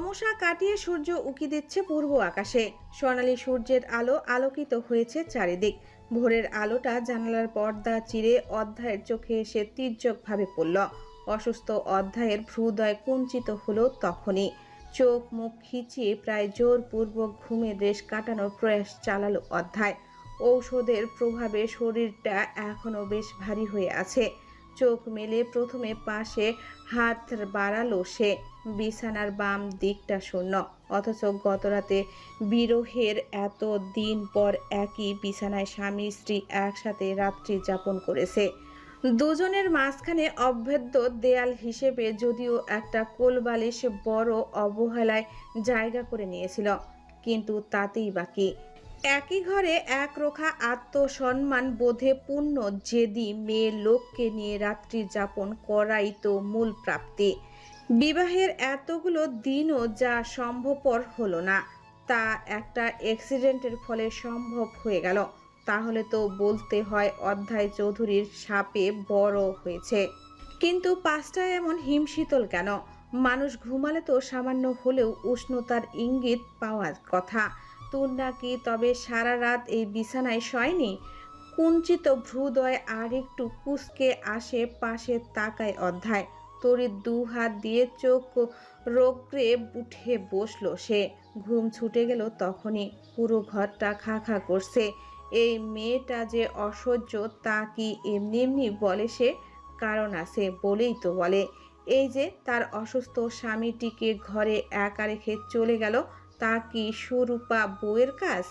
অমোসা কাটিয়ে সূর্য উকি দিচ্ছে পূর্ব আকাশে। স্বর্ণালী সূর্যের আলো আলোকিত হয়েছে চারিদিক। ভোরের আলোটা জানালার পর্দা চিরে অধ্যায়ের চোখে এসে তীর্যকভাবে পড়ল। অসুস্থ অধ্যায়ের ভ্রুদয় কুঞ্চিত হলো তখনই। চোখ মুখ খিচিয়ে প্রায় জোরপূর্বক ঘুমে রেশ কাটানোর প্রয়াস চালালো অধ্যায়। ঔষধের প্রভাবে শরীরটা এখনো বেশ ভারী হয়ে আছে। চোখ মেলে প্রথমে পাশে হাত বাড়ালো সে। বিছানার বাম দিকটা শূন্য, অথচ গতরাতে বিরহের এত দিন পর একই বিছানায় স্বামী স্ত্রী একসাথে রাত্রি যাপন করেছে। দুজনের মাঝখানে অভেদ্য দেয়াল হিসেবে যদিও একটা কোলবালিশ বড় অবহেলায় জায়গা করে নিয়েছিল, কিন্তু তাতেই বাকি। একই ঘরে একরোখা আত্মসম্মান বোধে পূর্ণ জেদি মেয়ে লোককে নিয়ে রাত্রি যাপন করাই তো মূল প্রাপ্তি। বিবাহের এতগুলো দিনও যা সম্ভবপর হলো না, তা একটা অ্যাক্সিডেন্টের ফলে সম্ভব হয়ে গেল। তাহলে তো বলতে হয় অধ্যায় চৌধুরীর সাপে বড় হয়েছে। কিন্তু পাঁচটায় এমন হিমশীতল কেন? মানুষ ঘুমালে তো সামান্য হলেও উষ্ণতার ইঙ্গিত পাওয়ার কথা। তোর নাকি তবে সারা রাত এই বিছানায় শয়নি? কুঞ্চিত ভ্রুদয় আর একটু কুঁচকে আসে, পাশে তাকায় অধ্যায়। তড়িৎ দু হাত দিয়ে চোখ রোগড়ে উঠে বসলো সে। ঘুম ছুটে গেল তখনই। পুরো ঘরটা খা খা করছে। এই মেয়েটা যে অসহ্য তা কি এমনি এমনি বলে সে? কারণ আছে বলেই তো বলে। এই যে তার অসুস্থ স্বামীটিকে ঘরে একা রেখে চলে গেল, তা কি সুরূপা বউয়ের কাজ?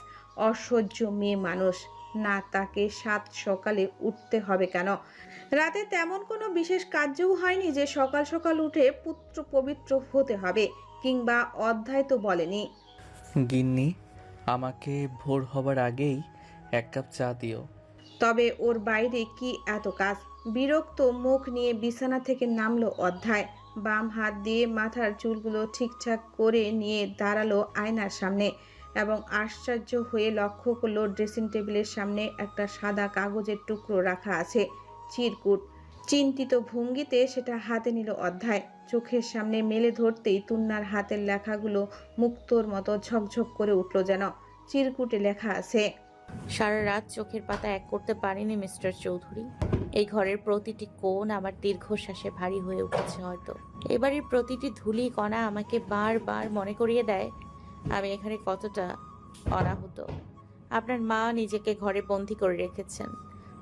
অসহ্য মেয়ে মানুষ। না, তাকে সাত সকালে উঠতে হবে কেন? রাতে তেমন কোনো বিশেষ কার্যও হয়নি যে সকাল সকাল উঠে পুত্র পবিত্র হতে হবে, কিংবা অধ্যায় তো বলেনি। গিন্নি, আমাকে ভোর হবার আগেই এক কাপ চা দিও। তবে ওর বাইরে কি এত কাজ? বিরক্ত মুখ নিয়ে বিছানা থেকে নামলো অধ্যায়। বাম হাত দিয়ে মাথার চুলগুলো ঠিকঠাক করে নিয়ে দাঁড়ালো আয়নার সামনে এবং আশ্চর্য হয়ে লক্ষ্য করলো ড্রেসিং টেবিলের সামনে একটা সাদা কাগজের টুকরো রাখা আছে, চিরকুট। চিন্তিত ভঙ্গিতে সেটা হাতে নিল অধ্যায়। চোখের সামনে মেলে ধরতেই তুন্নার হাতের লেখাগুলো মুক্তোর মতো ঝকঝক করে উঠল যেন। চিরকুটে লেখা আছে, সারা রাত চোখের পাতা এক করতে পারিনি মিস্টার চৌধুরী। এই ঘরের প্রতিটি কোণ আমার দীর্ঘশ্বাসে ভারী হয়ে উঠেছে হয়তো। এবারের প্রতিটি ধূলি কণা আমাকে বারবার মনে করিয়ে দেয় আমি এখানে কতটা অনাহুত। আপনার মা নিজেকে ঘরে বন্দি করে রেখেছেন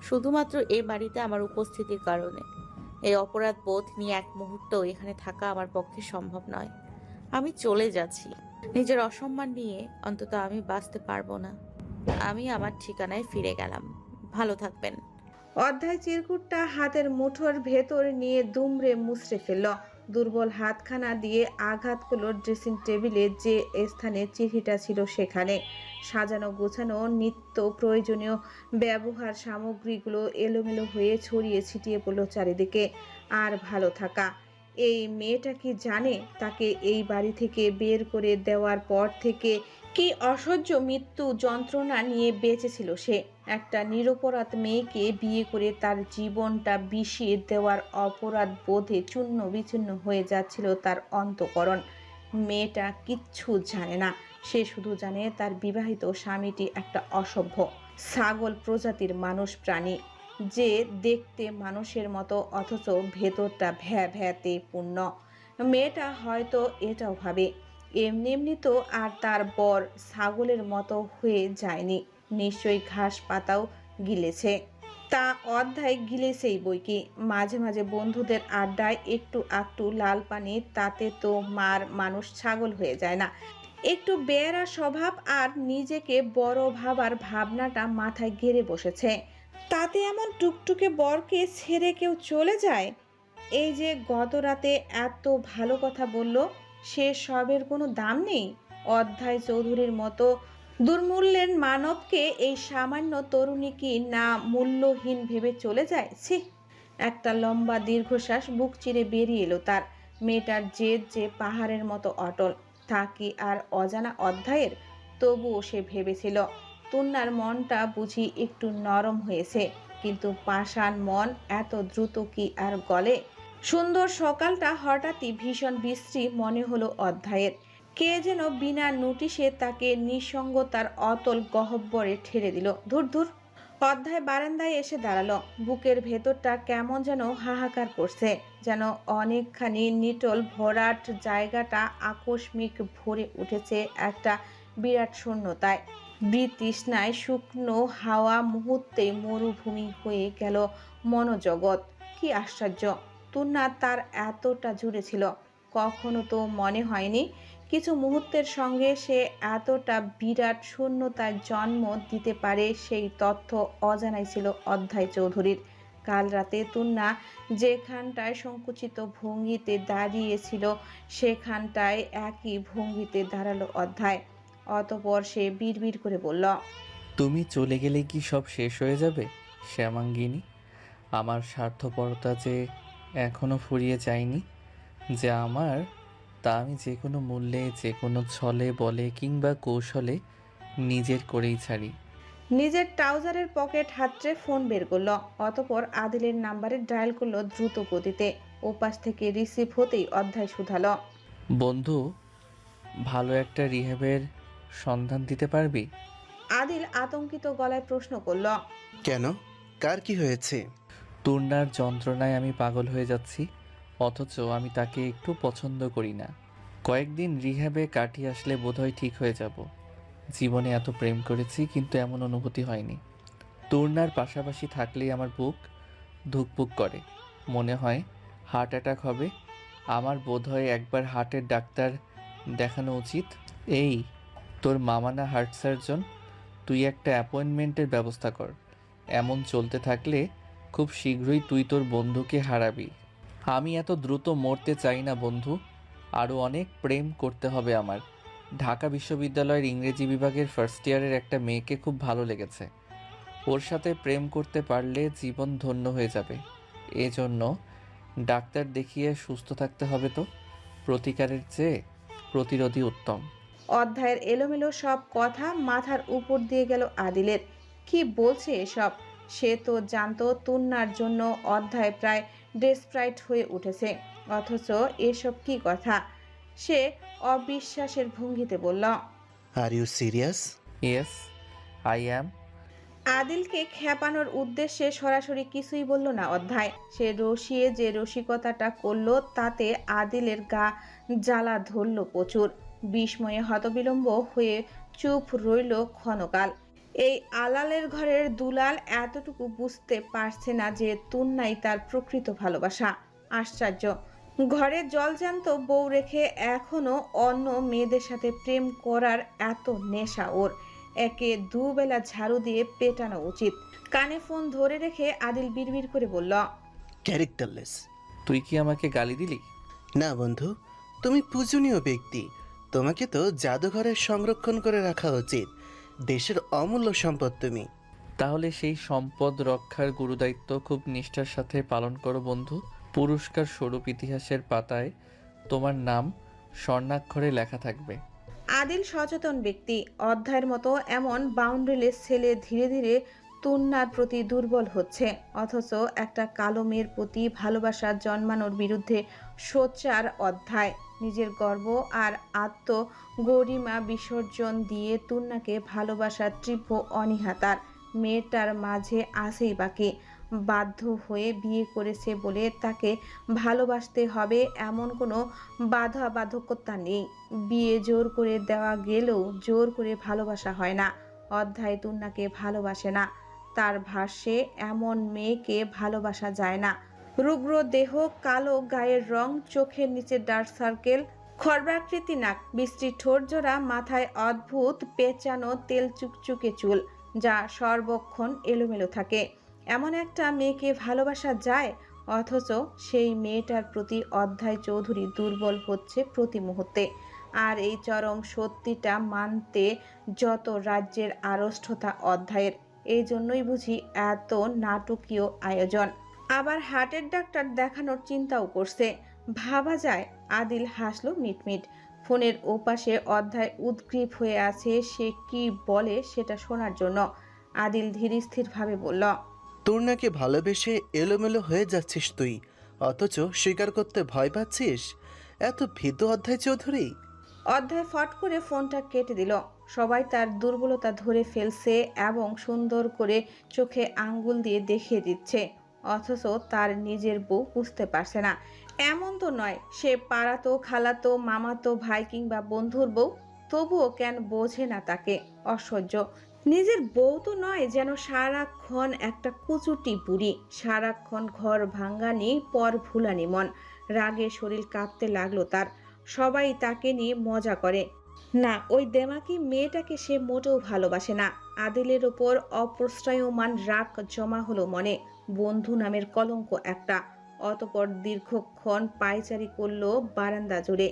শুধুমাত্র এই বাড়িতে আমার উপস্থিতির কারণে। এই অপরাধ বোধ নিয়ে এক মুহূর্ত এখানে থাকা আমার পক্ষে সম্ভব নয়। আমি চলে যাচ্ছি। নিজের অসম্মান নিয়ে অন্তত আমি বাঁচতে পারবো না। আমি আমার ঠিকানায় ফিরে গেলাম। ভালো থাকবেন। অধ্যায় চিরকুটটা হাতের মুঠোর ভেতর নিয়ে দুমড়ে মুচড়ে ফেলল। দুর্বল হাতখানা দিয়ে আঘাত করল ড্রেসিং টেবিলে যে স্থানে চিঠিটা ছিল সেখানে। সাজানো গোছানো নিত্য প্রয়োজনীয় ব্যবহার সামগ্রীগুলো এলোমেলো হয়ে ছড়িয়ে ছিটিয়ে পড়ল চারিদিকে। আর ভালো থাকা। এই মেয়েটা কি জানে তাকে এই বাড়ি থেকে বের করে দেওয়ার পর থেকে কি অসহ্য মৃত্যু যন্ত্রণা নিয়ে বেঁচেছিল সে? একটা নিরপরাধ মেয়েকে বিয়ে করে তার জীবনটা বিষিয়ে দেওয়ার অপরাধ বোধে চূর্ণ বিচূর্ণ হয়ে যাচ্ছিল তার অন্তঃকরণ। মেয়েটা কিচ্ছু জানে না। সে শুধু জানে তার বিবাহিত স্বামীটি একটা অসভ্য ছাগল প্রজাতির মানুষ প্রাণী, যে দেখতে মানুষের মতো অথচ ভেতরটা ভ্যা ভ্যাতে পূর্ণ। মেয়েটা হয়তো এটাও ভাবে, এমনি এমনি তো আর তার বর ছাগলের মতো হয়ে যায়নি, নিশ্চয়ই ঘাস পাতাও গিলেছে। তা অধ্যায় গিলেছেই বইকি। মাঝে মাঝে বন্ধুদের আড্ডায় একটু একটু লাল পানি, তাতে তো মার মানুষ ছাগল হয়ে যায় না। একটু বেয়ারা স্বভাব আর নিজেকে বড় ভাবার ভাবনাটা মাথায় গেড়ে বসেছে। তাতে এমন টুকটুকে বরকে ছেড়ে কেউ চলে যায়? এই যে গত রাতে এত ভালো কথা বলল, সে সবের কোনো দাম নেই? অধ্যায় চৌধুরীর মতো দুর্মূল্যের মানবকে এই সামান্য তরুণী কি না মূল্যহীন ভেবে চলে যায়? ছি! একটা লম্বা দীর্ঘশ্বাস বুক চিরে বেরিয়ে এলো তার। মেয়েটার জেদ যে পাহাড়ের মতো অটল, তা কি আর অজানা অধ্যায়ের? তবুও সে ভেবেছিল তুন্নার মনটা বুঝি একটু নরম হয়েছে, কিন্তু পাষাণ মন এত দ্রুত কি আর গলে? সুন্দর সকালটা হঠাৎই ভীষণ বিশ্রী মনে হলো অধ্যায়ের। কে যেন বিনা নোটিশে তাকে নিঃসঙ্গতার অতল গহ্বরে ঠেলে দিল। ধুর ধুর। অধ্যায় বারান্দায় এসে দাঁড়ালো। বুকের ভেতরটা কেমন যেন হাহাকার করছে, যেন অনেকখানি নিটল ভরাট জায়গাটা আকস্মিক ভরে উঠেছে একটা বিরাট শূন্যতায়। বিতৃষ্ণায় শুকনো হাওয়া মুহূর্তেই মরুভূমি হয়ে গেল মনোজগৎ। কি আশ্চর্য! তুন্না তার এতটা জুড়ে ছিল। কখনো তো মনে হয়নি কিছু মুহূর্তের সঙ্গে সে এতটা বিরাট শূন্যতায় জন্ম দিতে পারে। সেই তথ্য অজানাই ছিল অধ্যায় চৌধুরীর। কাল রাতে তুন্না যেখানটায় সংকুচিত ভঙ্গিতে দাঁড়িয়েছিল সেখানটায় একই ভঙ্গিতে দাঁড়ালো অধ্যায়। অতঃপর সে বিড়বিড় করে বলল, তুমি চলে গেলে কি সব শেষ হয়ে যাবে শ্যামাঙ্গিনী? আমার স্বার্থপরতা যে এখনো ফুরিয়ে যায়নি, যে আমার, তা আমি যে কোনো মূল্যে, যে কোনো ছলে বলে কিংবা কৌশলে নিজের করেই ছাড়ি। নিজের ট্রাউজারের পকেট হাতড়ে ফোন বের করলো। অতঃপর আদিলের নাম্বারে ডায়াল করলো দ্রুত গতিতে। ওপাশ থেকে রিসিভ হতেই অধ্যায় শুধালো, বন্ধু, ভালো একটা রিহ্যাবের সন্ধান দিতে পারবি? আদিল আতঙ্কিত গলায় প্রশ্ন করলো, কেন? কার কি হয়েছে? তুর্নার যন্ত্রণায় আমি পাগল হয়ে যাচ্ছি, অথচ আমি তাকে একটু পছন্দ করি না। কয়েকদিন রিহ্যাবে কাটিয়ে আসলে বোধহয় ঠিক হয়ে যাব। জীবনে এত প্রেম করেছি কিন্তু এমন অনুভূতি হয়নি। তুর্নার পাশাপাশি থাকলেই আমার বুক ধুকপুক করে, মনে হয় হার্ট অ্যাটাক হবে। আমার বোধহয় একবার হার্টের ডাক্তার দেখানো উচিত। এই, তোর মামা না হার্ট সার্জন? তুই একটা অ্যাপয়েন্টমেন্টের ব্যবস্থা কর। এমন চলতে থাকলে খুব শীঘ্রই তুই তোর বন্ধুকে হারাবি। আমি এত দ্রুত মরতে চাই না বন্ধু, আরও অনেক প্রেম করতে হবে আমার। ঢাকা বিশ্ববিদ্যালয়ের ইংরেজি বিভাগের ফার্স্ট ইয়ারের একটা মেয়েকে খুব ভালো লেগেছে। ওর সাথে প্রেম করতে পারলে জীবন ধন্য হয়ে যাবে। এজন্য ডাক্তার দেখিয়ে সুস্থ থাকতে হবে। তো প্রতিকারের চেয়ে প্রতিরোধই উত্তম। অধ্যায়ের এলোমেলো সব কথা মাথার উপর দিয়ে গেল আদিলের। কি বলছে এসব? সে তো জানতো তুন্নার জন্য অধ্যায় প্রায় ডেসপারেট হয়ে উঠেছে, অথচ এসব কি কথা? সে অবিশ্বাসের ভঙ্গিতে বলল, are you serious? Yes, I am. আদিলকে খেপানোর উদ্দেশ্যে সরাসরি কিছুই বলল না অধ্যায়। সে রসিয়ে যে রসিকতাটা করলো তাতে আদিলের গা জ্বালা ধরল প্রচুর। বিস্ময়ে হতবিলম্ব হয়ে চুপ রইল ক্ষণকাল। এই আলালের ঘরের দুলাল এতটুকু বুঝতে পারছে না যে তুন্নাই তার প্রকৃত ভালোবাসা। আশ্চর্য! ঘরে জলজান্ত বউ রেখে এখনো অন্য মেয়েদের সাথে প্রেম করার এত নেশা ওর। একে দুবেলা ঝাড়ু দিয়ে পেটানো উচিত। কানে ফোন ধরে রেখে আদিল বিড়বিড় করে বলল, ক্যারেক্টারলেস। তুই কি আমাকে গালি দিলি? না বন্ধু, তুমি পূজনীয় ব্যক্তি। তোমাকে তো জাদুঘরে সংরক্ষণ করে রাখা উচিত। দেশের অমূল্য সম্পদ তুমি। তাহলে সেই সম্পদ রক্ষার গুরুদায়িত্ব খুব নিষ্ঠার সাথে পালন করো বন্ধু। পুরস্কার স্বরূপ ইতিহাসের পাতায় তোমার নাম স্বর্ণাক্ষরে লেখা থাকবে। আদিল সচেতন ব্যক্তি। অধ্যায়ের মতো এমন বাউন্ডারিলেস ছেলে ধীরে ধীরে তুন্নার প্রতি দুর্বল হচ্ছে, অথচ একটা কালো মেয়ের প্রতি ভালোবাসা জন্মানোর বিরুদ্ধে সোচ্চার অধ্যায়। নিজের গর্ব আর আত্মগরিমা বিসর্জন দিয়ে তুন্নাকে ভালোবাসার তীব্র অনীহাতার। মেয়েটার মাঝে আছেই বাকি। বাধ্য হয়ে বিয়ে করেছে বলে তাকে ভালোবাসতে হবে এমন কোনো বাধ্যবাধকতা নেই। বিয়ে জোর করে দেওয়া গেলেও জোর করে ভালোবাসা হয় না। অধ্যায় তুন্নাকে ভালোবাসে না। তার ভাষ্যে এমন মেয়েকে ভালোবাসা যায় না। রুগ্র দেহ, কালো গায়ের রং, চোখের নিচে ডার্ক সার্কেল, খর্বাকৃতি নাক, বিশ্রী ঠোঁট জোড়া, মাথায় অদ্ভুত পেঁচানো তেল চুকচুকে চুল যা সর্বক্ষণ এলোমেলো থাকে। এমন একটা মেয়েকে ভালোবাসা যায়, অথচ সেই মেয়েটার প্রতি অধ্যায় চৌধুরী দুর্বল হচ্ছে প্রতি মুহূর্তে। আর এই চরম সত্যিটা মানতে যত রাজ্যের আড়ষ্ঠতা অধ্যায়ের। এই জন্যই বুঝি এত নাটকীয় আয়োজন। আবার হার্টের ডাক্তার দেখানোর চিন্তাও করছে। ভাবা যায়। আদিল হাসলো মিটমিট। ফোনের ওপাশে অধ্যায় উদ্গ্রীব হয়ে আছে সে কি বলে সেটা শোনার জন্য। আদিল ধীরস্থিরভাবে বলল, তোর নাকি ভালোবেসে এলোমেলো হয়ে যাচ্ছিস তুই, অথচ স্বীকার করতে ভয় পাচ্ছিস। এত ভীতু অধ্যায় চৌধুরী। অধ্যায় ফট করে ফোনটা কেটে দিল। সবাই তার দুর্বলতা ধরে ফেলছে এবং সুন্দর করে চোখে আঙ্গুল দিয়ে দেখিয়ে দিচ্ছে, অথচ তার নিজের বউ বুঝতে পারছে না। এমন তো নয় সে পাড়াতো, খালাতো, মামাতো ভাই কিংবা বন্ধুর বউ, তবুও কেন বোঝে না তাকে? অসহ্য। নিজের বউ তো নয়, যেন সারাক্ষণ একটা কুচুটি বুড়ি, সারাক্ষণ ঘর ভাঙ্গানি, পর ভুলানি মন। রাগে শরীর কাঁপতে লাগলো তার। সবাই তাকে নিয়ে মজা করে। না, ওই দেমাকি মেয়েটাকে সে মোটেও ভালোবাসে না। আদিলের ওপর অপ্রস্থায়মান রাগ জমা হলো মনে। বন্ধু নামের কলঙ্ক একটা। অতপর দীর্ঘক্ষণ পায়চারি করলো বারান্দা জুড়ে।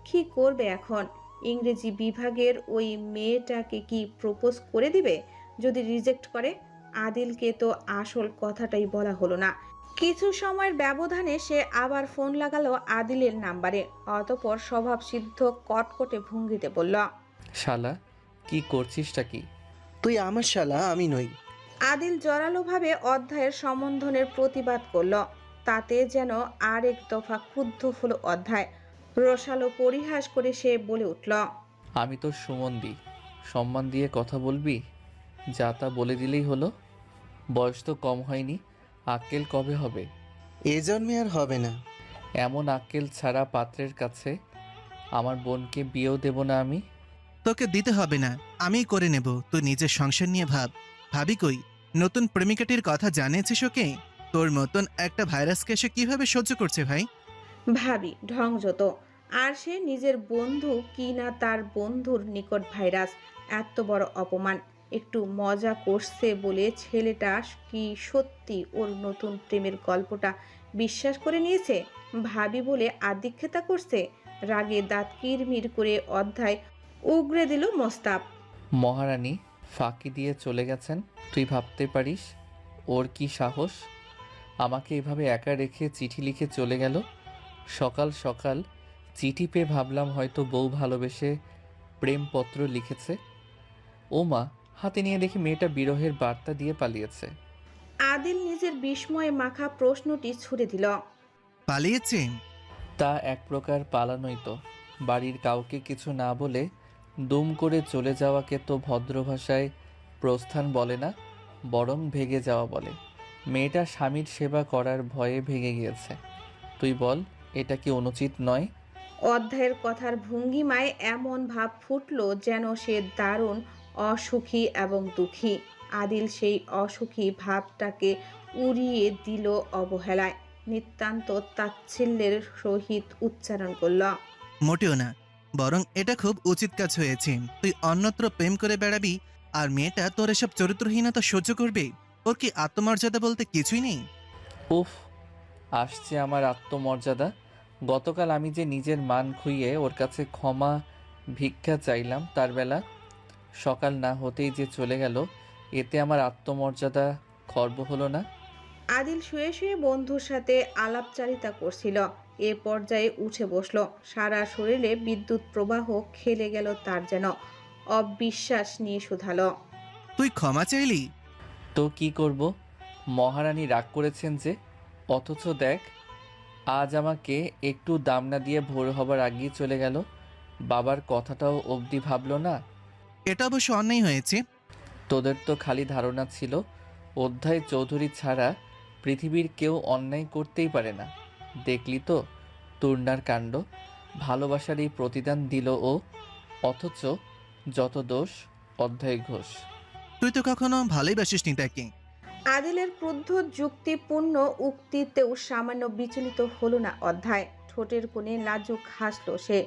কি করবে এখন? ইংরেজি বিভাগের ওই মেয়েটাকে কি প্রপোজ করে দিবে? যদি রিজেক্ট করে? আদিলকে তো আসল কথাটাই বলা হলো না। কিছু সময়ের ব্যবধানে সে আবার ফোন লাগালো আদিলের নাম্বারে। অতপর স্বভাবসিদ্ধ কটকটে ভঙ্গিতে বলল, শালা, কি করছিসটা কি? তুই আমার শালা, আমি নই। আদিল জোরালোভাবে অধ্যায়ের সম্বোধনের প্রতিবাদ করল। তাতে যেন আরেক দফা ক্রুদ্ধ হলো অধ্যায়। রসালো পরিহাস করে সে বলে উঠল, আমি তো সুমন্দি, সম্মান দিয়ে কথা বলবি? যা তা বলে দিলেই হলো। বয়স তো কম হয়নি, আক্কেল কবে হবে? এ জন্মে আর হবে না। এমন আক্কেল ছাড়া পাত্রের কাছে আমার বোনকে বিয়েও দেব না আমি। তোকে দিতে হবে না, আমিই করে নেব। তুই নিজের সংসার নিয়ে ভাব। ভাবি কই? নতুন প্রেমিকাটির কথা জানিয়েছিস ওকে? তোর মতন একটা ভাইরাসকে সে কিভাবে সহ্য করছে ভাই? ভাবি ঢং যত। আর সে নিজের বন্ধু কি না তার বন্ধুর নিকট ভাইরাস? এত বড় অপমান। একটু মজা করছে বলে ছেলেটা কি সত্যি ওর নতুন প্রেমের গল্পটা বিশ্বাস করে নিয়েছে? ভাবি বলে আদিক্ষেতা করছে? রাগে দাঁত কিরমির করে অধ্যায় উগরে দিল মোস্তাব। মহারানী ফাঁকি দিয়ে চলে গেছেন, তুই ভাবতে পারিস ওর কি সাহস? আমাকে এভাবে একা রেখে চিঠি লিখে চলে গেল। সকাল সকাল চিঠি পেয়ে ভাবলাম হয়তো বউ ভালোবেসে প্রেমপত্র লিখেছে। ও মা, হাতে নিয়ে দেখি মেয়েটা বিরহের বার্তা দিয়ে পালিয়েছে। আদিল নিজের বিস্ময়ে মাখা প্রশ্নটি ছুড়ে দিল। পালিয়েছে? তা এক প্রকার পালানোই তো। বাড়ির কাউকে কিছু না বলে দুম করে চলে যাওয়াকে তো ভদ্র ভাষায় প্রস্থান বলে না, বরং ভেগে যাওয়া বলে। মেয়েটা স্বামীর সেবা করার ভয়ে ভেগে গিয়েছে। তুই বল, এটা কি অনুচিত নয়? অধ্যায়ের কথার ভঙ্গিমায় এমন ভাব ফুটল যেন সে দারুণ অসুখী এবং দুঃখী। আদিল সেই অসুখী ভাবটাকে উড়িয়ে দিল অবহেলায়। নিতান্ত তাচ্ছিল্যের সহিত উচ্চারণ করল, মোটেও না, বরং এটা খুব উচিত কাজ হয়েছে। তুই অন্যত্র প্রেম করে বেড়াবি আর মেয়েটা তোর এসব চরিত্রহীনতা সহ্য করবে? ওর কি আত্মমর্যাদা বলতে কিছুই নেই? উফ, আসছে আমার আত্মমর্যাদা। গতকাল আমি যে নিজের মান খুইয়ে ওর কাছে ক্ষমা ভিক্ষা চাইলাম, তার বেলা সকাল না হতেই যে চলে গেল, এতে আমার আত্মমর্যাদা খর্ব হলো না? আদিল শুয়ে শুয়ে বন্ধুর সাথে আলাপচারিতা করছিল। এ পর্যায়ে উঠে বসল। সারা শরীরে বিদ্যুৎ প্রবাহ খেলে গেল তার, যেন অবিশ্বাস নিয়ে শুধালো, তুই ক্ষমা চাইলি? তো কি করব? মহারানী রাগ করেছেন যে। অথচ দেখ, আজ আমাকে একটু দাম না দিয়ে ভোর হবার আগেই চলে গেল। বাবার কথাটাও অবধি ভাবলো না। এটা অবশ্য অন্যায় হয়েছে। তোদের তো খালি ধারণা ছিল অধ্যায় চৌধুরী ছাড়া পৃথিবীর কেউ অন্যায় করতেই পারে না। দেখলি তো তূর্ণার কাণ্ড। ভালোবাসার এই প্রতিদান দিল ও, অথচ যত দোষ অধ্যায় ঘোষ। তুই তো কখনো ভালোইবাসিসনি তাকে। আদিলের ক্রুদ্ধ যুক্তিপূর্ণ উক্তিতেও সামান্য বিচলিত হলো না অধ্যায়। ঠোঁটের কোণে লাজুক হাসল সে।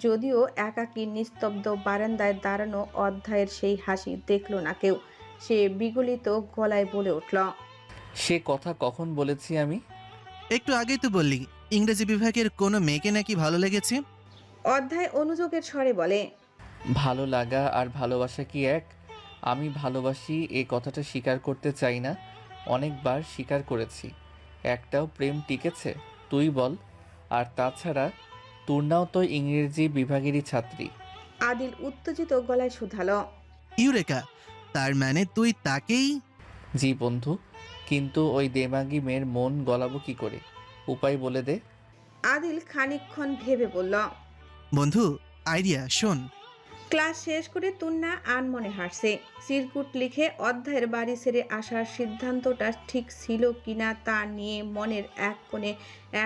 যদিও একাকী নিস্তব্ধ বারান্দায় দাঁড়ানো অধ্যায়ের সেই হাসি দেখল না কেউ। সে বিগলিত গলায় বলে উঠল, সে কথা কখন বলেছি আমি? একটু আগেই তো বললি ইংরেজি বিভাগের কোনো মেয়েকে নাকি ভালো লেগেছে। অধ্যায় অনুযোগের স্বরে বলে, ভালো লাগা আর ভালোবাসা কি এক? আমি ভালোবাসি এ কথাটা স্বীকার করতে চাই না। অনেকবার স্বীকার করেছি, একটাও প্রেম টিকেছে? তুই বল। আর তাছাড়া তূর্ণাও তো ইংরেজি বিভাগেরই ছাত্রী। আদিল উত্তেজিত গলায় শুধালো, ইউরেকা, তার মানে তুই তাকেই? জি বন্ধু, কিন্তু ওই দেমাগি মেয়ের মন গলাবো কি করে? উপায় বলে দে। আদিল খানিকক্ষণ ভেবে বলল, বন্ধু, আইডিয়া, শোন। ক্লাস শেষ করে তুন্না আনমনে হাসছে। চিরকুট লিখে অধ্যায়ের বাড়ি ছেড়ে আসার সিদ্ধান্তটা ঠিক ছিল কিনা তা নিয়ে মনের এক কোণে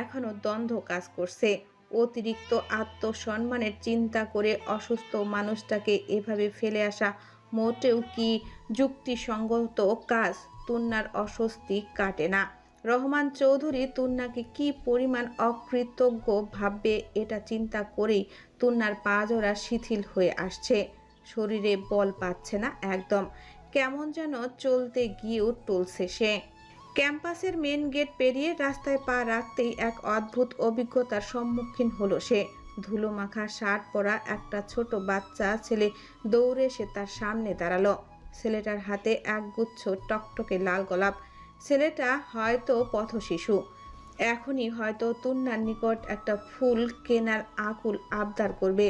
এখনো দ্বন্দ্ব কাজ করছে। অতিরিক্ত আত্মসম্মানের চিন্তা করে অসুস্থ মানুষটাকে এভাবে ফেলে আসা মোটেও কি যুক্তিসঙ্গত কাজ? তুন্নার অস্বস্তি কাটে না। রহমান চৌধুরী তুন্নাকে কি পরিমাণ অকৃতজ্ঞ ভাববে এটা চিন্তা করেই তুন্নার পা জোড়া শিথিল হয়ে আসছে। শরীরে বল পাচ্ছে না একদম। কেমন যেন চলতে গিয়েও টলছে সে। ক্যাম্পাসের মেন গেট পেরিয়ে রাস্তায় পা রাখতেই এক অদ্ভুত অভিজ্ঞতার সম্মুখীন হলো সে। ধুলো মাখা শার্ট পরা একটা ছোট বাচ্চা ছেলে দৌড়ে এসে তার সামনে দাঁড়ালো। ছেলেটার হাতে এক গুচ্ছ টকটকে লাল গোলাপ। ছেলেটা হয়তো পথশিশু। এখনই হয়তো তুন্নার নিকট একটা ফুল কেনার আকুল আবদার করবে।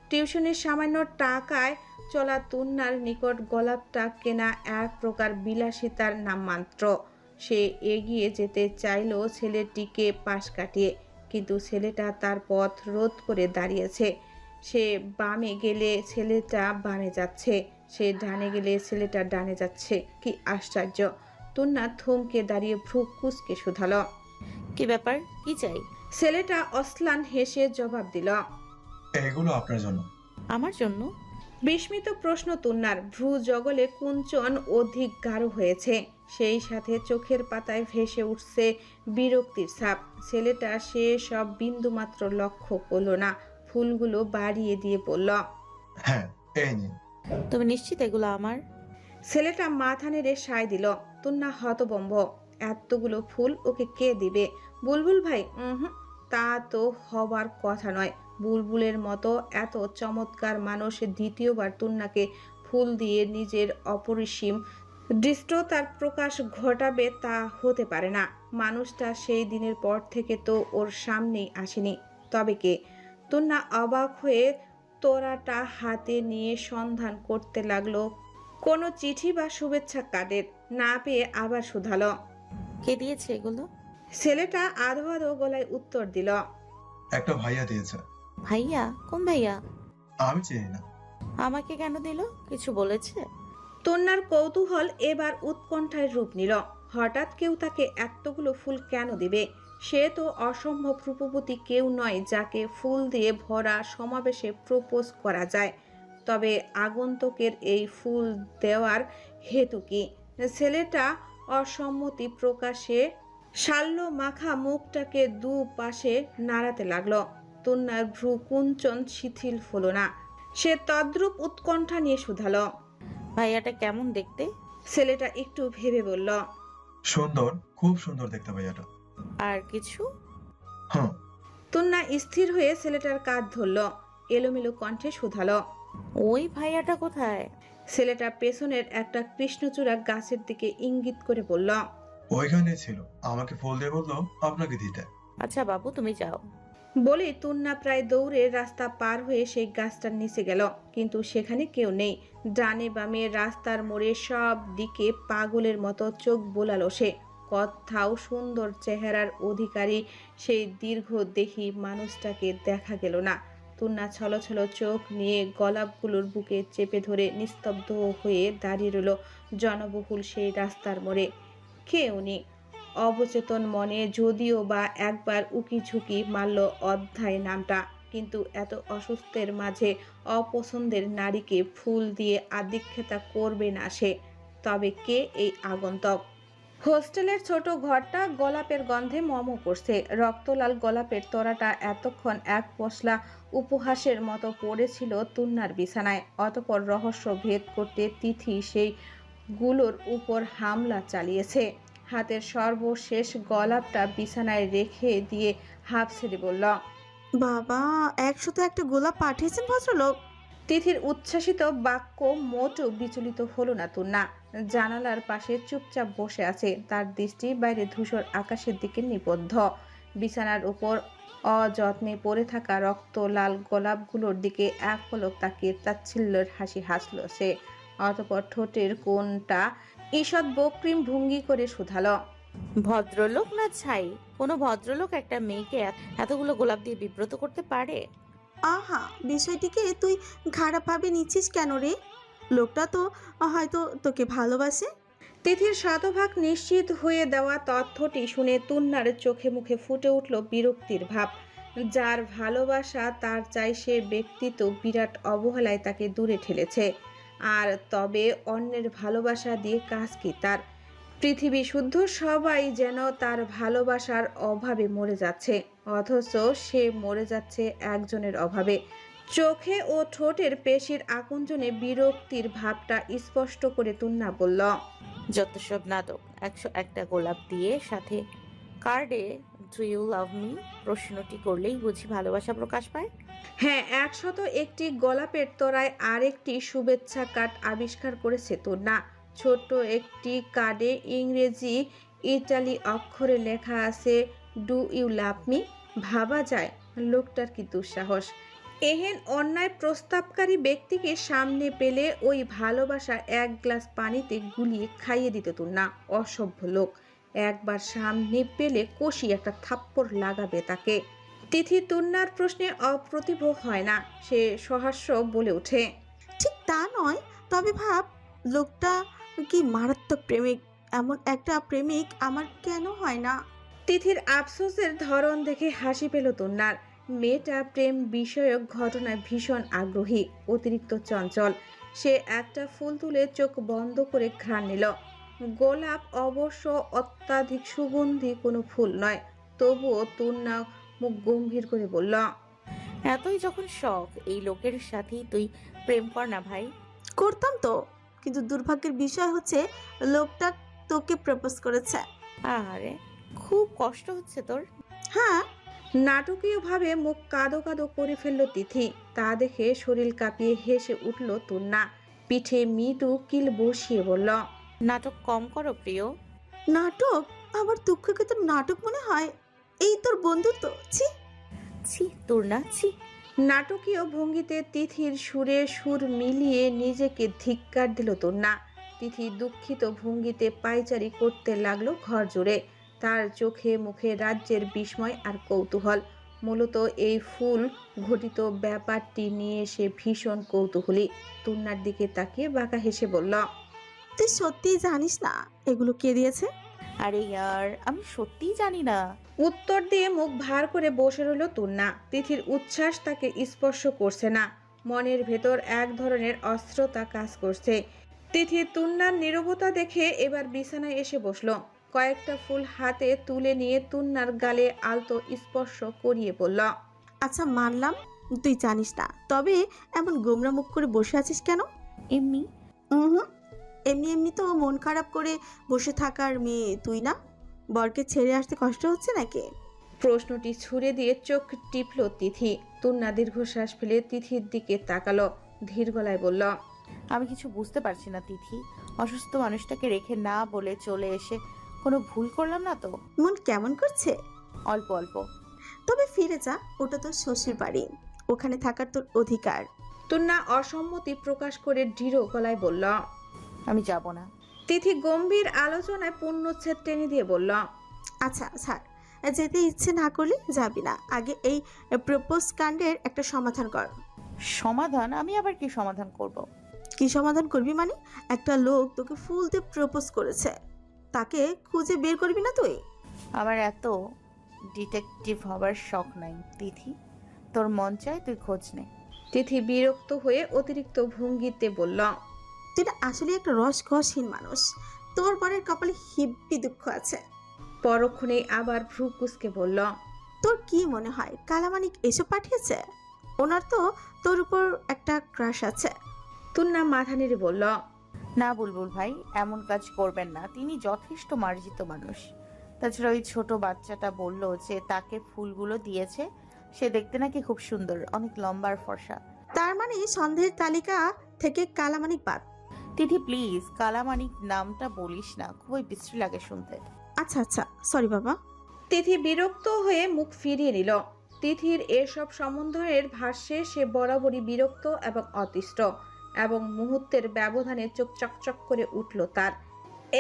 টিউশনের সামান্য টাকায় চলা তুন্নার নিকট গোলাপটা কেনা এক প্রকার বিলাসিতার নামমাত্র। সে এগিয়ে যেতে চাইল ছেলেটিকে পাশ কাটিয়ে, কিন্তু ছেলেটা তার পথ রোধ করে দাঁড়িয়েছে। সে বামে গেলে ছেলেটা বামে যাচ্ছে, সে ডানে গেলে ছেলেটা ডানে যাচ্ছে। কি আশ্চর্য! তুন্না থমকে দাঁড়িয়ে ভ্রু কুঁচকে শুধালো, কি ব্যাপার, কি চাই? ছেলেটা অশ্লান হেসে জবাব দিল, এগুলো আপনার জন্য। আমার জন্য? বিস্মিত প্রশ্ন তুন্নার। ভ্রু জগলে কুঞ্চন অধিক গাঢ় হয়েছে, সেই সাথে চোখের পাতায় ভেসে উঠছে বিরক্তির ছাপ। ছেলেটা সে সব বিন্দুমাত্র লক্ষ্য করলো না, ফুলগুলো বাড়িয়ে দিয়ে বলল, হ্যাঁ, এই নিন। তুমি নিশ্চিত এগুলো আমার? ছেলেটা মাথা নেড়ে সায় দিল। তুন্না হতবম্ব। এতগুলো ফুল ওকে কে দিবে? বুলবুল ভাই? তা তো হবার কথা নয়। বুলবুলের মতো এত চমৎকার মানুষ দ্বিতীয়বার তুন্নাকে ফুল দিয়ে নিজের অপরিসীম দৃষ্টতার প্রকাশ ঘটাবে তা হতে পারে না। মানুষটা সেই দিনের পর থেকে তো ওর সামনেই আসেনি। তবে কে? তুন্না অবাক হয়ে তোড়াটা হাতে নিয়ে সন্ধান করতে লাগলো কোনো চিঠি বা শুভেচ্ছা কার্ডের। না পেয়ে আবার শুধালো। কে দিয়েছে এগুলো? ছেলেটা আধো আধো গলায় উত্তর দিল, একটা ভাইয়া দিয়েছে। ভাইয়া? কোন ভাইয়া? আমি চিনি না। আমাকে কেন দিল? কিছু বলেছে? তন্নার কৌতূহল এবার উৎকণ্ঠায় রূপ নিল। হঠাৎ কেউ তাকে এতগুলো ফুল কেন দিবে? সে তো অসম্ভব রূপবতী কেউ নয় যাকে ফুল দিয়ে ভরা সমাবেশে প্রপোজ করা যায়। তবে আগন্তুকের এই ফুল দেওয়ার হেতু কি? ছেলেটা অসম্মতি প্রকাশে শাল্য মাখা মুখটাকে দু পাশে নাড়াতে লাগলো। তন্নার ভ্রু কুঞ্চন শিথিল হলো না। সে তদ্রূপ উৎকণ্ঠা নিয়ে শুধালো, ভাইয়াটা কেমন দেখতে? ছেলেটা একটু ভেবে বলল, সুন্দর, খুব সুন্দর দেখতে ভাইয়াটা। আর কিছু? হ্যাঁ। তন্না স্থির হয়ে ছেলেটার কাঁধ ধরল। এলোমেলো কণ্ঠে শুধালো, ওই ভাইয়াটা কোথায়? ছেলেটা পেছনের একটা কৃষ্ণচূড়া গাছের দিকে ইঙ্গিত করে বলল, ওইখানে ছিল, আমাকে ফুল দিয়ে বললো আপনাকে দিতে। আচ্ছা বাবু, তুমি যাও। বলে তুন্না প্রায় দৌড়ে রাস্তা পার হয়ে সেই গাছটার নিচে গেল। কিন্তু সেখানে কেউ নেই। ডানে বামে রাস্তার মোড়ে সব দিকে পাগলের মতো চোখ বোলালো সে। কোথাও সুন্দর চেহারার অধিকারী সেই দীর্ঘদেহী মানুষটাকে দেখা গেল না। তুন্না ছলছল চোখ নিয়ে গোলাপগুলোর বুকে চেপে ধরে নিস্তব্ধ হয়ে দাঁড়িয়ে রইল জনবহুল সেই রাস্তার মোড়ে। কেউ নেই। অবচেতন মনে যদিও বা একবার উকিঝুঁকি মারল অধ্যায় নামটা, কিন্তু এত অসুস্থের মাঝে অপছন্দের নারীকে ফুল দিয়ে আদিক্ষেতা করবে না সে। তবে কে এই আগন্তক? হোস্টেলের ছোট ঘরটা গোলাপের গন্ধে মম করছে। রক্তলাল গোলাপের তোড়াটা এতক্ষণ এক পশলা উপহাসের মতো পড়েছিল তুন্নার বিছানায়। অতঃপর রহস্য ভেদ করতে তিথি সেই গুলোর উপর হামলা চালিয়েছে। হাতের সর্বশেষ গোলাপটা বিছানায় রেখে দিয়ে হাঁপ ছেড়ে বলল, বাবা, 101টা গোলাপ পাঠিয়েছেন ভদ্রলোক? তিথির উচ্ছ্বাসিত বাক্য মোটেও বিচলিত হলো না তুন্না। জানালার পাশে চুপচাপ বসে আছে, তার দৃষ্টি বাইরে ধূসর আকাশের দিকে নিবদ্ধ। বিছানার উপর অযত্নে পড়ে থাকা রক্ত লাল গোলাপগুলোর দিকে এক পলক তাকিয়ে তাচ্ছিল্যের হাসি হাসল সে। অতঃপর ঠোঁটের কোণটা ঈষৎ বক্রিম ভঙ্গি করে শুধালো, ভদ্রলোক না ছাই? কোনো ভদ্রলোক একটা মেয়েকে এতগুলো গোলাপ দিয়ে বিব্রত করতে পারে? আহা, বিষয়টিকে তুই খারাপভাবে নিচ্ছিস কেন রে? লোকটা তো হয়তো তোকে ভালোবাসে। তিথির শতভাগ নিশ্চিত হয়ে দেওয়া তথ্যটি শুনে তুন্নার চোখে মুখে ফুটে উঠল বিরক্তির ভাব। যার ভালোবাসা তার চাই সে ব্যক্তি তো বিরাট অবহেলায় তাকে দূরে ঠেলেছে। আর তবে অন্যের ভালোবাসা দিয়ে কাজ কি তার? পৃথিবী শুদ্ধ সবাই যেন তার ভালোবাসার অভাবে মরে যাচ্ছে, অথচ সে মরে যাচ্ছে একজনের অভাবে। চোখে ও ঠোঁটের পেশির আকুঞ্চনে বিরক্তির ভাবটা স্পষ্ট করে তুন্না বলল, যত সব নাটক। 101টা গোলাপ দিয়ে সাথে কার্ডে ডু ইউ লাভ মি প্রশ্নটি করলেই বুঝি ভালোবাসা প্রকাশ পায়। হ্যাঁ, 101টি গোলাপের তোড়ায় আরেকটি শুভেচ্ছা কার্ড আবিষ্কার করেছে তুন্না। ছোট্ট একটি কার্ডে ইংরেজি ইটালি অক্ষরে লেখা আছে ডু ইউ লাভ মি। ভাবা যায় লোকটার কি দুঃসাহস! এহেন অন্যায় প্রস্তাবকারী ব্যক্তিকে সামনে পেলে ওই ভালোবাসা এক গ্লাস পানিতে গুলিয়ে খাইয়ে দিত তুন্না। অসভ্য লোক! একবার সামনে পেলে কষি একটা থাপ্পড় লাগাবে তাকে। তিথি তুন্নার প্রশ্নে অপ্রতিভ হয় না, সে সহাস্য বলে ওঠে, ঠিক তা নয়, তবে ভাব, লোকটা কি মারাত্মক প্রেমিক। এমন একটা প্রেমিক আমার কেন হয় না? তিথির আফসোসের ধরন দেখে হাসি পেল তুন্নার। মেয়েটা প্রেম বিষয়ক ঘটনায় ভীষণ আগ্রহী, অতিরিক্ত চঞ্চল। সে একটা ফুল তুলে চোখ বন্ধ করে ঘ্রাণ নিল। গোলাপ অবশ্য অত্যাধিক সুগন্ধি কোনো ফুল নয়, তবুও তুন্না মুখ গম্ভীর করে বলল, এতই যখন শখ, এই লোকের সাথেই তুই প্রেম কর না ভাই। করতাম তো, কিন্তু দুর্ভাগ্যের বিষয় হচ্ছে লোকটা তোকে প্রপোজ করেছে। আরে, খুব কষ্ট হচ্ছে তোর? হ্যাঁ। নাটকীয়ভাবে মুখ কাদো কাদো করে ফেলল তিথি। তা দেখে শরীর কাঁপিয়ে হেসে উঠল তুন্না। পিঠে মৃদু কিল বসিয়ে বলল, নাটক কম করো প্রিয়। নাটক? আবার দুঃখকে তোর নাটক মনে হয়? এই তোর বন্ধুত্ব? ছি। ছি তোর না, ছি। নাটকীয় ভঙ্গিতে তিথির সুরে সুর মিলিয়ে নিজেকে ধিক্কার দিল তুন্না। তিথি দুঃখিত ভঙ্গিতে পায়চারি করতে লাগলো ঘর জুড়ে। তার চোখে মুখে রাজ্যের বিস্ময় আর কৌতূহল। মূলত এই ফুল ঘটিত ব্যাপারটি নিয়ে সে ভীষণ কৌতূহলী। তুন্নার দিকে তাকিয়ে বাঁকা হেসে বলল, তুই সত্যিই জানিস না এগুলো কে দিয়েছে? আরে ইয়ার, আমি সত্যিই জানি না। উত্তর দিয়ে মুখ ভার করে বসে রইল তুন্না। তিথির উচ্ছ্বাস তাকে স্পর্শ করছে না, মনের ভেতর এক ধরনের অস্থিরতা কাজ করছে। তিথি তুন্নার নীরবতা দেখে এবার বিছানায় এসে বসলো। কয়েকটা ফুল হাতে তুলে নিয়ে তুন্নার গালে আলতো স্পর্শ করিয়ে বলল, আচ্ছা মানলাম তুই জানিস না, তবে এমন গোমরা মুখ করে বসে আছিস কেন? এমনি। হুম, এমনি এমনি তো মন খারাপ করে বসে থাকার মেয়ে তুই না? বরকে ছেড়ে আসতে কষ্ট হচ্ছে নাকি? প্রশ্নটি ছুড়ে দিয়ে চোখ টিপল তিথি। তুন্না দীর্ঘশ্বাস ফেলে তিথির দিকে তাকালো, ধীর গলায় বলল, আমি কিছু বুঝতে পারছি না তিথি। অসুস্থ মানুষটাকে রেখে না বলে চলে এসে কোনো ভুল করলাম না তো? মন কেমন করছে? অল্প অল্প। তবে ফিরে যা, ওটা তোর শ্বশুর বাড়ি, ওখানে থাকার তোর অধিকার। তুন্না অসম্মতি প্রকাশ করে দৃঢ় গলায় বলল। আমি যাব না। তিথি গম্ভীর আলোচনায় পূর্ণচ্ছেদ টেনে দিয়ে বলল, আচ্ছা ছাড়, যেতে ইচ্ছে না করলে যাবি না। আগে এই প্রপোজ কাণ্ডের একটা সমাধান কর। সমাধান? আমি আবার কি সমাধান করব? কি সমাধান করবি মানে? একটা লোক তোকে ফুল দিয়ে প্রপোজ করেছে, তাকে খুঁজে বের করবি না তুই? আমার এত ডিটেকটিভ হবার শখ নাই তিথি। তোর মন চায় তুই খোঁজ নে। তিথি বিরক্ত হয়ে অতিরিক্ত ভঙ্গিতে বলল, তুই না আসলে একটা রসকসহীন মানুষ। তোর পরের কপালে হিব্বি দুঃখ আছে। পরক্ষণেই আবার ভ্রু কুঁচকে বলল, তোর কি মনে হয় কালামানিক এসব পাঠিয়েছে? ওনার তো তোর উপর একটা ক্রাশ আছে। তুন্না মাথা নেড়ে বলল, না বুলবুল ভাই, এমন কাজ করবেন না। তিনি যথেষ্ট মার্জিত মানুষ। তাছাড়া ওই ছোট বাচ্চাটা বলল যে তাকে ফুলগুলো দিয়েছে, সে দেখতে নাকি খুব সুন্দর, অনেক লম্বা আর ফর্সা। তার মানে সন্দেহের তালিকা থেকে কালামানিক বাদ। তিথি প্লিজ কালামানিক নামটা বলিস না, খুবই বিশ্রী লাগে শুনতে। আচ্ছা আচ্ছা, সরি বাবা। তিথি বিরক্ত হয়ে মুখ ফিরিয়ে নিল। তিথির এসব সম্বন্ধের ভাষ্যে সে বরাবরই বিরক্ত এবং অতিষ্ঠ, এবং মুহূর্তের ব্যবধানে চোখ চকচক করে উঠল তার।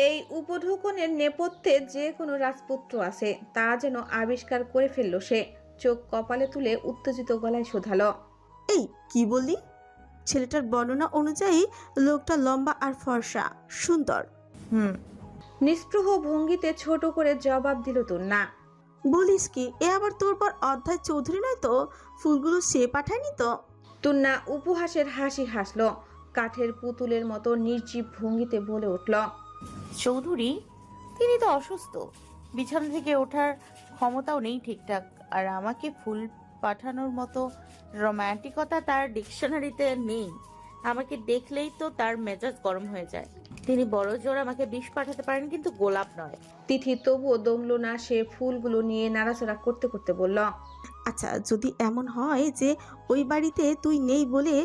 এই উপঢৌকনের নেপথ্যে যে কোনো রাজপুত্র আছে তা যেন আবিষ্কার করে ফেলল সে। চোখ কপালে তুলে উত্তেজিত গলায় শোধালো, এই কি বলি? ছেলেটার বর্ণনা অনুযায়ী লোকটা লম্বা আর ফর্সা, সুন্দর। হুম। নিস্পৃহ ভঙ্গিতে ছোট করে জবাব দিল তুন্না। বলিস কি, এ আবার তোর পর অধ্যায় চৌধুরী নয় তো? ফুলগুলো সে পাঠায়নি তো? তুন্না উপহাসের হাসি হাসল, কাঠের পুতুলের মতো নির্জীব ভঙ্গিতে বলে উঠল। চৌধুরী, তিনি তো অসুস্থ, বিছানা থেকে ওঠার ক্ষমতাও নেই ঠিকঠাক। আর আমাকে ফুল পাঠানোর মতো রোম্যান্টিকতা তার ডিকশনারিতে নেই। আমাকে দেখলেই তো তার মেজাজ গরম হয়ে যায়। তিনি বড় জোর আমাকে বিষ পাঠাতে পারেন, কিন্তু গোলাপ নয়। তিথি তবুও দমল না, সে ফুলগুলো নিয়ে নাড়াচাড়া করতে করতে বলল। আচ্ছা, যদি এমন হয় যে ওই বাড়িতে তুই নেই বলে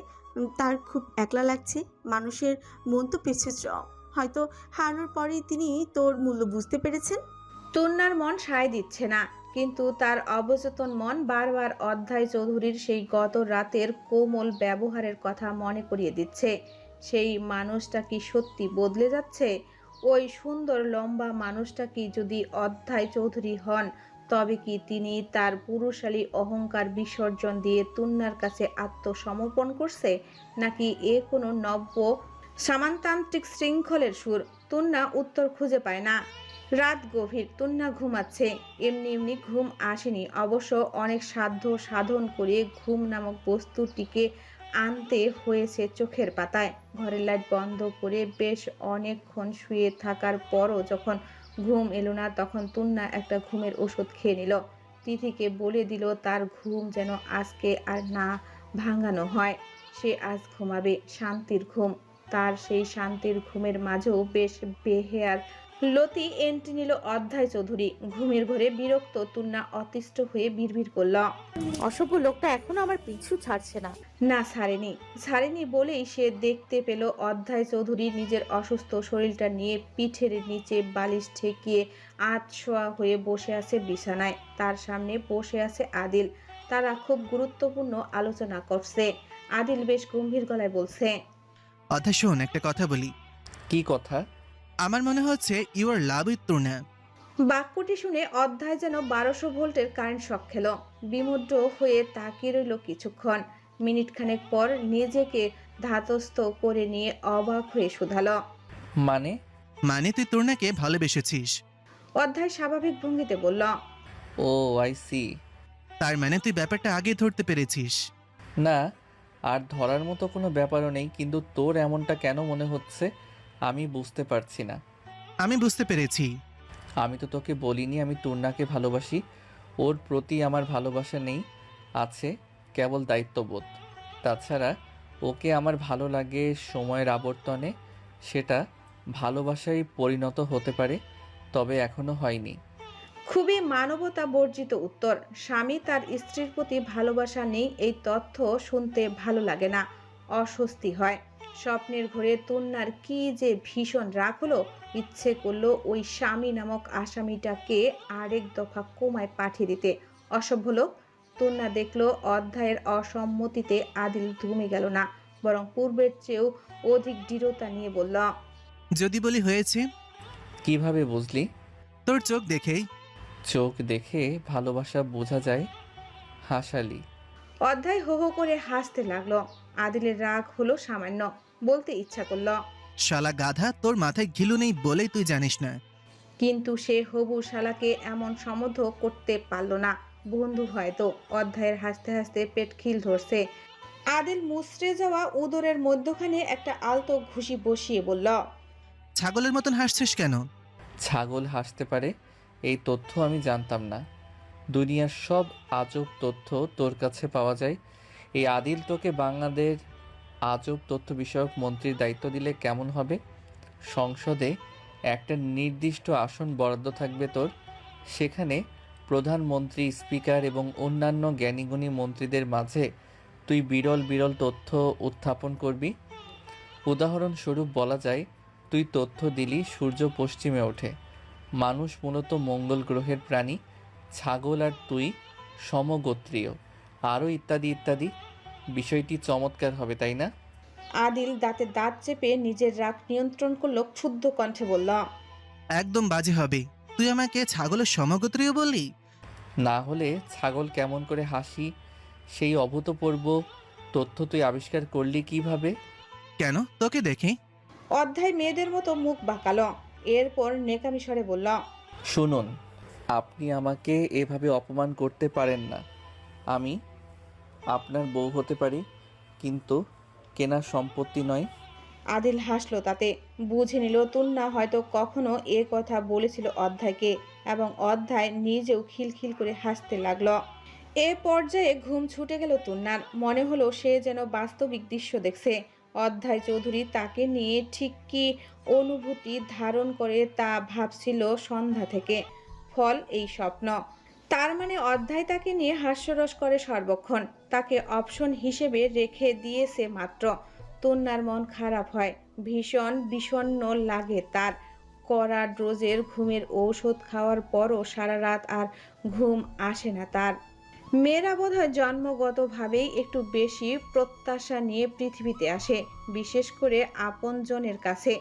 তার খুব একলা লাগছে, মানুষের মন তো পিছিয়ে হয়তো হারানোর পরেই তিনি তোর মূল্য বুঝতে পেরেছেন। তুন্নার মন সায় দিচ্ছে না, কিন্তু তার অবচেতন মন বারবার অধ্যায় চৌধুরীর সেই গত রাতের কোমল ব্যবহারের কথা মনে করিয়ে দিচ্ছে। সেই মানুষটা কি সত্যি বদলে যাচ্ছে? ওই সুন্দর লম্বা মানুষটা কি যদি অধ্যায় চৌধুরী হন, তবে কি তিনি তার পুরুষালী অহংকার বিসর্জন দিয়ে তুন্নার কাছে আত্মসমর্পণ করছে, নাকি এ কোনো নব্য সামান্তান্ত্রিক শৃঙ্খলের সুর? তুন্না উত্তর খুঁজে পায় না। রাত গভীর, তুন্না ঘুমাচ্ছে। এমনি এমনি ঘুম আসেনি, অবশ্য অনেক সাধ্য সাধন করে ঘুম নামক বস্তুটিকে আনতে হয়েছে চোখের পাতায়। ঘরের লাইট বন্ধ করে বেশ অনেকক্ষণ শুয়ে থাকার পরও যখন ঘুম এলো না, তখন তুন্না একটা ঘুমের ওষুধ খেয়ে নিল। তিথিকে বলে দিল তার ঘুম যেন আজকে আর না ভাঙানো হয়। সে আজ ঘুমাবে শান্তির ঘুম। তার সেই শান্তির ঘুমের মাঝেও বেশ বেহেয়ার লতি এন্ট্রি নিল অধ্যায় চৌধুরী। ঘুমের ঘরে বিরক্ত তুন্না অতিষ্ঠ হয়ে বিড়বিড় করল। অসভ্য লোকটা এখনো আমার পিছু ছাড়ছে না। না, ছাড়েনি বলেই সে দেখতে পেল অধ্যায় চৌধুরী নিজের অসুস্থ শরীরটা নিয়ে পিঠের নিচে বালিশ ঠেকিয়ে আধশোয়া হয়ে বসে আছে বিছানায়। তার সামনে বসে আছে আদিল। তারা খুব গুরুত্বপূর্ণ আলোচনা করছে। আদিল বেশ গম্ভীর গলায় বলছে। অধ্যায় শোন, একটা কথা বলি। কি কথা? আমার মনে হচ্ছে you R love with Turna. বাক্যটি শুনে অধ্যায় যেন 1200 ভোল্টের কারেন্ট শক খেল। বিমুগ্ধ হয়ে তাকিয়ে রইল কিছুক্ষণ। মিনিট খানেক পর নিজেকে ধাতস্থ করে নিয়ে অবাক হয়ে শুধালো। মানে তুই তুর্নাকে ভালোবেসেছিস? অধ্যায় স্বাভাবিক ভঙ্গিতে বলল। ও আই সি। তার মানে তুই ব্যাপারটা আগে ধরতে পেরেছিস? না, আর ধরার মতো কোনো ব্যাপারও নেই, কিন্তু তোর এমনটা কেন মনে হচ্ছে আমি বুঝতে পারছি না। আমি বুঝতে পেরেছি। আমি তো তোকে বলিনি আমি তুর্নাকে ভালোবাসি। ওর প্রতি আমার ভালোবাসা নেই, আছে কেবল দায়িত্ববোধ। তাছাড়া ওকে আমার ভালো লাগে সময়ের আবর্তনে, সেটা ভালোবাসায় পরিণত হতে পারে, তবে এখনো হয়নি। খুবই মানবতা বর্জিত উত্তর। স্বামী তার স্ত্রীর প্রতি ভালোবাসা নেই, এই তথ্য শুনতে ভালো লাগে না, অস্বস্তি হয়। স্বপ্নের ঘরে তুন্নার কি যে ভীষণ রাগ হলো, ইচ্ছে করলো ওই স্বামী নামক আসামিটাকে আরেক দফা কোমায় পাঠিয়ে দিতে। অসভ্য লোক। তুন্না দেখলো অধ্যায়ের অসম্মতিতে আদিল থমে গেল না, বরং পূর্বের চেয়েও অধিক দৃঢ়তা নিয়ে বলল। যদি বলি হয়েছে। কিভাবে বুঝলি? তোর চোখ দেখেই। চোখ দেখে ভালোবাসা বোঝা যায়? হাসালি। অধ্যায় হো হো করে হাসতে লাগলো। আদিলের রাগ হলো সামান্য, বলতে ইচ্ছা করলো, শালা গাধা, তোর মাথায় ঘিলু নেই বলেই তুই জানিস না। কিন্তু সে হবু শালাকে এমন সমর্থ করতে পারল না। বন্ধু হয়তো। অধ্যায়ের হাসতে হাসতে পেট খিল ধরছে। আদিল মুচড়ে যাওয়া উদরের মধ্যখানে একটা আলতো ঘুষি বসিয়ে বলল। ছাগলের মতন হাসছিস কেন? ছাগল হাসতে পারে এই তথ্য আমি জানতাম না। দুনিয়ার সব আজব তথ্য তোর কাছে পাওয়া যায়। এই আদিল তোকে বাংলাদেশ আজব তথ্য বিষয়ক মন্ত্রীর দায়িত্ব দিলে কেমন হবে? সংসদে একটা নির্দিষ্ট আসন বরাদ্দ থাকবে তোর। সেখানে প্রধানমন্ত্রী, স্পিকার এবং অন্যান্য জ্ঞানীগুণী মন্ত্রীদের মাঝে তুই বিরল বিরল তথ্য উত্থাপন করবি। উদাহরণস্বরূপ বলা যায়, তুই তথ্য দিলি সূর্য পশ্চিমে ওঠে, মানুষ মূলত মঙ্গল গ্রহের প্রাণী, ছাগল আর তুই সমগোত্রীয়, আরও ইত্যাদি ইত্যাদি। বিষয়টি চমৎকার হবে, তাই না? আদিল দাঁতে দাঁত চেপে নিজের রাগ নিয়ন্ত্রণ করলো, ক্ষুব্ধ কণ্ঠে বলল। একদম বাজে হবে। তুই আমাকে ছাগলের সমগোত্রীয় বললি? না হলে ছাগল কেমন করে হাসি সেই অভূতপূর্ব তথ্য তুই আবিষ্কার করলি কিভাবে? কেন, তোকে দেখি। অধ্যায় মেয়েদের মতো মুখ বাঁকালো, এরপর নেকামি স্বরে বলল, শুনুন, আপনি আমাকে এভাবে অপমান করতে পারেন না। আমি আপনার বউ হতে পারি, কিন্তু কেনার সম্পত্তি নয়। আদিল হাসলো, তাতে বুঝে নিল তুন্না হয়তো কখনো এ কথা বলেছিল অধ্যায়কে, এবং অধ্যায় নিজেও খিলখিল করে হাসতে লাগলো। এ পর্যায়ে ঘুম ছুটে গেল তুন্নার, মনে হলো সে যেন বাস্তবিক দৃশ্য দেখছে। অধ্যায় চৌধুরী তাকে নিয়ে ঠিক কী অনুভূতি ধারণ করে তা ভাবছিল সন্ধ্যা থেকে। ফল এই স্বপ্ন। তার মানে অধ্যায় তাকে নিয়ে হাস্যরস করে সর্বক্ষণ, তাকে অপশন হিসেবে রেখে দিয়েছে মাত্র। তন্নার মন খারাপ হয়, ভীষণ বিষণ্ণ লাগে তার। কড়া ডোজের ঘুমের ঔষধ খাওয়ার পরও সারা রাত আর ঘুম আসে না তার। মেয়েরা বোধহয় জন্মগতভাবেই একটু বেশি প্রত্যাশা নিয়ে পৃথিবীতে আসে, বিশেষ করে আপনজনের কাছে।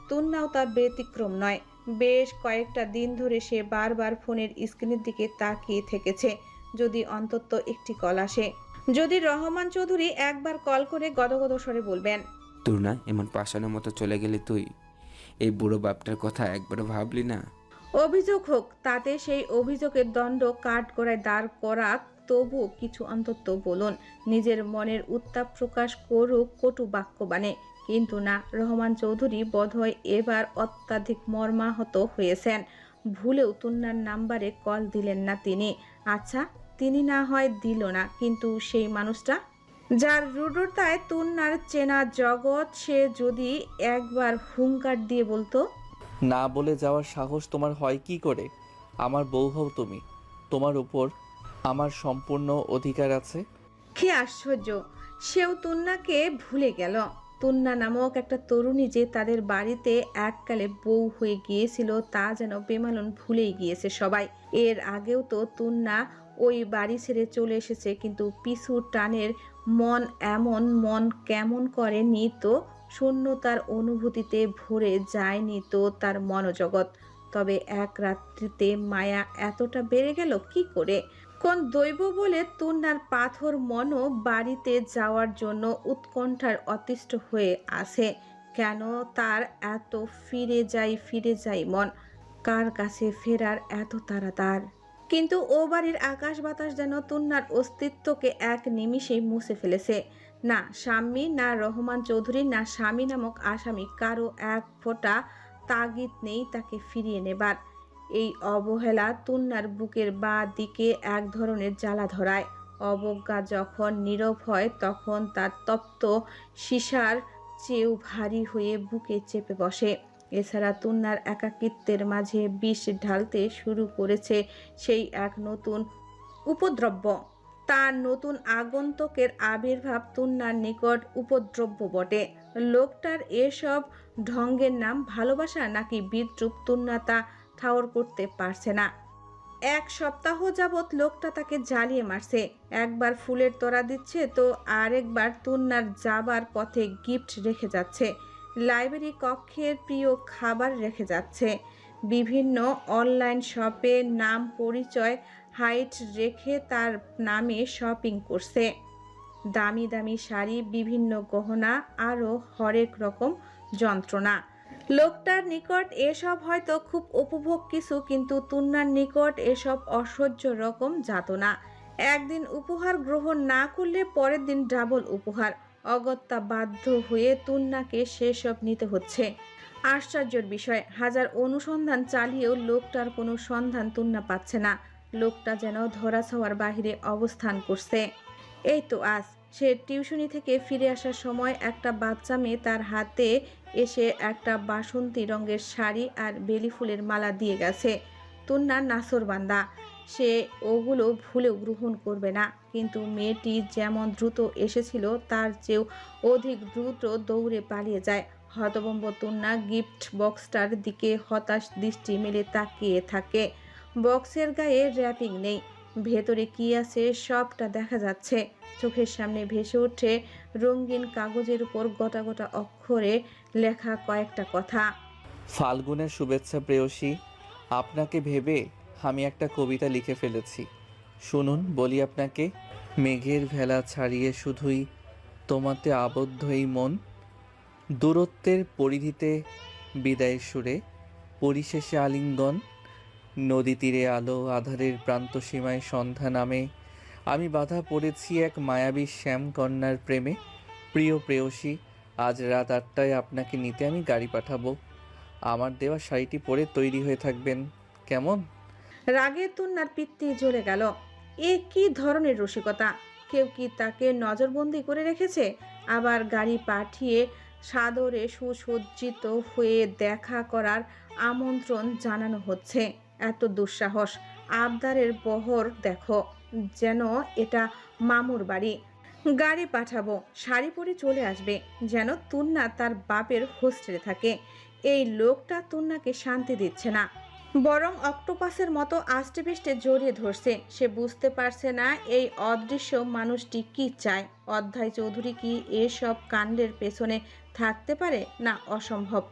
তুন্নাও তার ব্যতিক্রম নয়। বেশ কয়েকটা দিন ধরে সে বারবার ফোনের স্ক্রিনের দিকে তাকিয়ে থেকেছে, যদি অন্তত একটি কল আসে, যদি রহমান চৌধুরী একবার কল করে গদগদ স্বরে বলবেন, তোর না এমন পাষাণের মতো চলে গেলি তুই? এই বুড়ো বাপটার কথা একবারও ভাবলি না? অভিযোগ হোক, তাতে সেই অভিযোগের দণ্ড কাঠগড়ায় দাঁড় করাক, তবু কিছু অন্তত বলুন, নিজের মনের উত্তাপ প্রকাশ করুক কটু বাক্য বানে। কিন্তু না, রহমান চৌধুরী বোধহয় এবার অত্যাধিক মর্মাহত হয়েছেন। ভুলেও তুন্নার নাম্বারে কল দিলেন না তিনি। আচ্ছা, তিনি না হয় দিল না, কিন্তু সেই মানুষটা যার রুডতায় তুন্নার চেনা জগৎ, সে যদি একবার হুঙ্কার দিয়ে বলতো, না বলে যাওয়ার সাহস তোমার হয় কি করে? আমার বউ হও তুমি, তোমার উপর আমার সম্পূর্ণ অধিকার আছে। কি আশ্চর্য, সেও তুন্নাকে ভুলে গেল। তুন্না নামক একটা তরুণী যে তাদের বাড়িতে এককালে বউ হয়ে গিয়েছিল, তা যেন বেমালুন ভুলেই গিয়েছে সবাই। এর আগেও তো তুন্না ওই বাড়ি ছেড়ে চলে এসেছে, কিন্তু পিছু টানের মন কেমন করেনি তো, শূন্যতার অনুভূতিতে ভরে যায়নি তো তার মনোজগৎ। তবে এক রাত্রিতে মায়া এতটা বেড়ে গেল কি করে? কোন দৈব বলে তুন্নার পাথর মনও বাড়িতে যাওয়ার জন্য উৎকণ্ঠার অতিষ্ঠ হয়ে আছে? কেন তার এত ফিরে যাই মন? কার কাছে ফেরার এত তাড়া তার? কিন্তু ও বাড়ির আকাশ বাতাস যেন তুন্নার অস্তিত্বকে এক নিমিষেই মুছে ফেলেছে। না স্বামী, না রহমান চৌধুরী, না স্বামী নামক আসামি, কারো এক ফোঁটা তাগিদ নেই তাকে ফিরিয়ে নেবার। এই অবহেলা তুন্নার বুকের বাঁ দিকে এক ধরনের জ্বালা ধরায়। অবজ্ঞা যখন নীরব হয়, তখন তার তপ্ত সীসার চেয়েও ভারী হয়ে বুকে চেপে বসে। এছাড়া তুন্নার একাকিত্বের মাঝে বিষ ঢালতে শুরু করেছে সেই এক নতুন উপদ্রব্য। তার নতুন আগন্তুকের আবির্ভাব তুন্নার নিকট উপদ্রব্য বটে। লোকটার এসব ঢঙ্গের নাম ভালোবাসা নাকি বিদ্রুপ, তুন্না তা ঠাওর করতে পারছে না। এক সপ্তাহ যাবৎ লোকটা তাকে জ্বালিয়ে মারছে। একবার ফুলের তোড়া দিচ্ছে, তো আরেকবার তুন্নার যাবার পথে গিফট রেখে যাচ্ছে, লাইব্রেরি কক্ষের প্রিয় খাবার রেখে যাচ্ছে, বিভিন্ন অনলাইন শপে নাম পরিচয় হাইট রেখে তার নামে শপিং করছে। দামি দামি শাড়ি, বিভিন্ন গহনা, আরও হরেক রকম যন্ত্রণা। লোকটার নিকট এসব হয়তো খুব উপভোগ কিছু, কিন্তু তুন্নার নিকট এসব অসহ্য রকম যাতনা। একদিন উপহার গ্রহণ না করলে পরের দিন ডাবল উপহার। অগত্যা বাধ্য হয়ে তুন্নাকে সেসব নিতে হচ্ছে। আশ্চর্যের বিষয়, হাজার অনুসন্ধান চালিয়েও লোকটার কোনো সন্ধান তুন্না পাচ্ছে না। লোকটা যেন ধরাছোঁয়ার বাহিরে অবস্থান করছে। এই তো আজ সে টিউশনি থেকে ফিরে আসার সময় একটা বাচ্চা মেয়ে তার হাতে এসে একটা বাসন্তী রঙের শাড়ি আর বেলি ফুলের মালা দিয়ে গেছে। তুন্না নাছোড়বান্দা, সে ওগুলো ভুলেও গ্রহণ করবে না। কিন্তু মেয়েটি যেমন দ্রুত এসেছিল, তার চেয়েও অধিক দ্রুত দৌড়ে পালিয়ে যায়। হতভম্ব তুন্না গিফট বক্সটার দিকে হতাশ দৃষ্টি মেলে তাকিয়ে থাকে। বক্সের গায়ে র্যাপিং নেই, ভেতরে কি আছে সবটা দেখা যাচ্ছে। চোখের সামনে ভেসে ওঠে রঙিন কাগজের উপর গোটা গোটা অক্ষরে লেখা কয়েকটা কথা। ফাল্গুনের শুভেচ্ছা প্রেয়সী, আপনাকে ভেবে আমি একটা কবিতা লিখে ফেলেছি, শুনুন বলি আপনাকে। মেঘের ভেলা ছাড়িয়ে শুধুই তোমাতে আবদ্ধ এই মন, দূরত্বের পরিধিতে বিদায়ের সুরে, পরিশেষে আলিঙ্গন, নদী তীরে আলো আধারের প্রান্ত সীমায় সন্ধ্যা নামে আমি বাধা পড়েছি এক মায়াবী শ্যামকন্যার প্রেমে। প্রিয় প্রেয়সী, আজ রাত 8টায় আপনাকে নিতে আমি গাড়ি পাঠাবো। আমার দেওয়া শাড়িটি পরে তৈরি হয়ে থাকবেন, কেমন? রাগে তুন্নার পিত্তি জ্বলে গেল। এ কি ধরনের রসিকতা! কেউ কি তাকে নজরবন্দি করে রেখেছে? আবার গাড়ি পাঠিয়ে সাদরে সুসজ্জিত হয়ে দেখা করার আমন্ত্রণ জানানো হচ্ছে। এত দুঃসাহস! আবদারের বহর দেখো, যেন এটা মামুর বাড়ি। গাড়ি পাঠাবো, শাড়ি পরে চলে আসবে, যেন তুন্না তার বাপের হোস্টেলে থাকে। এই লোকটা তুন্নাকে শান্তি দিচ্ছে না, বরং অক্টোপাসের মতো আষ্টেপৃষ্টে জড়িয়ে ধরছে। সে বুঝতে পারছে না এই অদৃশ্য মানুষটি কি চায়। অধ্যায় চৌধুরী কি এসব কাণ্ডের পেছনে থাকতে পারে? না, অসম্ভব।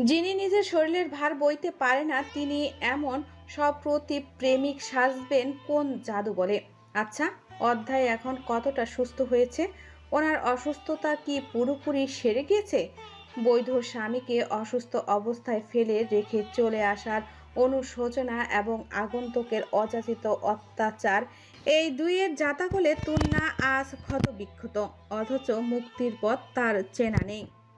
যিনি নিজের শরীরের ভার বইতে পারে না, তিনি এমন সপ্রতি প্রেমিক সাজবেন কোন জাদু বলে? আচ্ছা, অধ্যায় এখন কতটা সুস্থ হয়েছে? ওনার অসুস্থতা কি পুরোপুরি সেরে গিয়েছে? বৈধ স্বামীকে অসুস্থ অবস্থায় ফেলে রেখে চলে আসার অনুশোচনা এবং আগন্তুকের অযাচিত অত্যাচার, এই দুইয়ের জাতাকলে তুন্না আজ ক্ষত বিক্ষত, অথচ মুক্তির পথ তার চেনা নেই।